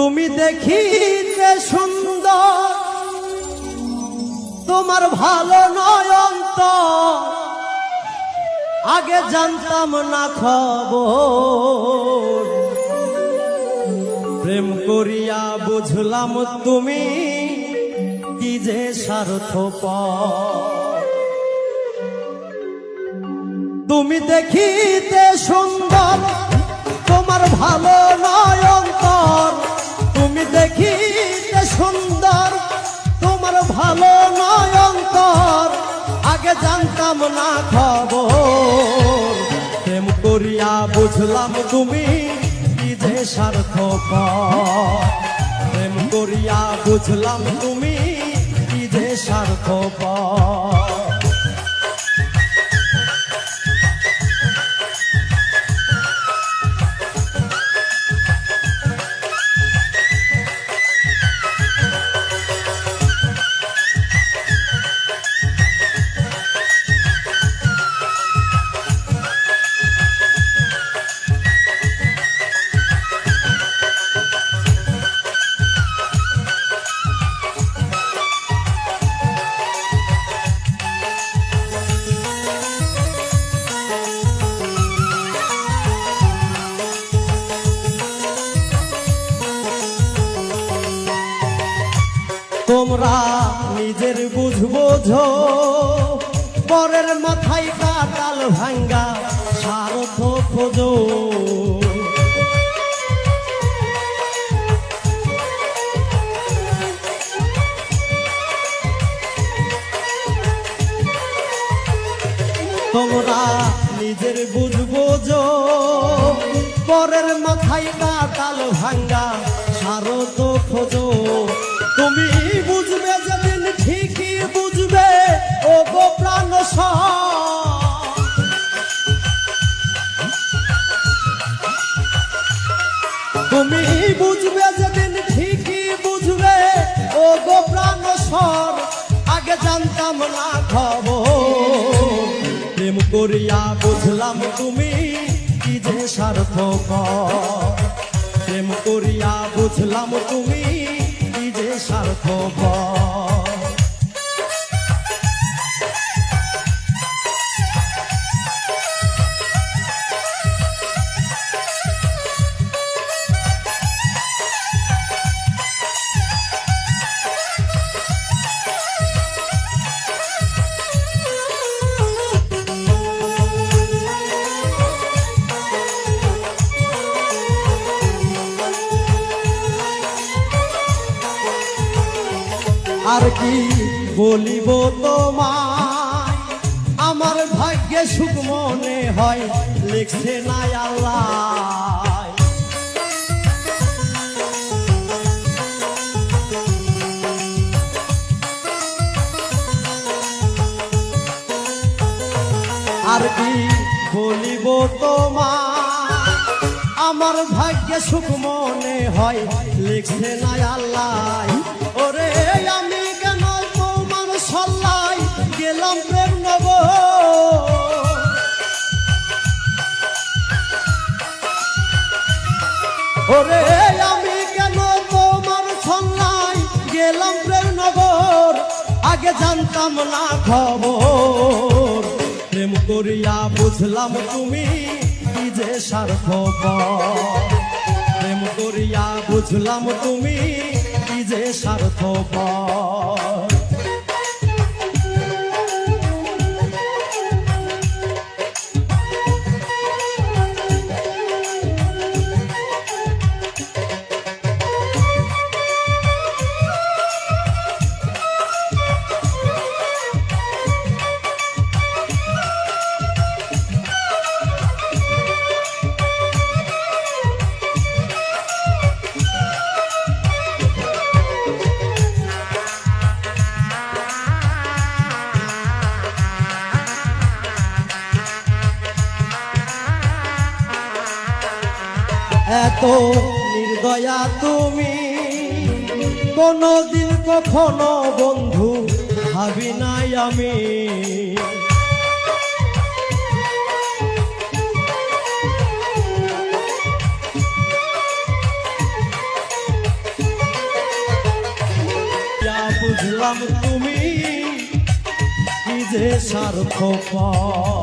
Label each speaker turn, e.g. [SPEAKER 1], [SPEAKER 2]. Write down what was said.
[SPEAKER 1] তুমি দেখিতে সুন্দর, তোমার ভালো নয় অন্তর, আগে জানতাম না খবর। প্রেম করিয়া বুঝলাম তুমি কি যে স্বার্থপর। তুমি দেখিতে সুন্দর, তোমার ভালো নয় অন্তর। তুমি দেখিতে সুন্দর, তোমার ভালো নয় অন্তর, আগে জানতাম না খবর। প্রেম করিয়া বুঝলাম তুমি কি যে স্বার্থপর। প্রেম করিয়া বুঝলাম তুমি কি যে স্বার্থপর। তোমরা নিজের বুঝবোঝো, পরের মাথায় কাটাল ভাঙ্গা স্বার্থ খোঁজো। তোমরা নিজের বুঝবোঝো, পরের মাথায় কাটাল ভাঙ্গা স্বার্থ খোঁজো। তুমি বুঝবে যেদিন ঠিকই বুঝবে ও গো প্রাণ। তুমি বুঝবে যেদিন ঠিকই বুঝবে ও গো প্রাণ স্বর, আগে জানতাম না খবর। প্রেম করিয়া বুঝলাম তুমি কি যে স্বার্থপর। প্রেম করিয়া বুঝলাম তুমি কি যে স্বার্থপর। আর কি বলিব তোমায়, আমার ভাগ্যে সুখ মনে হয় লিখছে না আল্লাহ। আর কি বলিব তোমায়, আমার ভাগ্যে সুখ মনে হয় লিখছে না আল্লাহ। ওরে আমি কেন তোমার সল্লাই গেলাম প্রেম নব। ওরে আমি কেন তোমার সল্লাই গেলাম প্রেম নগর, আগে জানতাম না খবর। প্রেম করিয়া বুঝলাম তুমি কি যে স্বার্থপর। প্রেম করিয়া বুঝলাম তুমি কি যে স্বার্থপর। এত নির্দয়া তুমি কোনদিন কখনো বন্ধু ভাবি নাই আমি। বললাম তুমি কি যে স্বার্থপর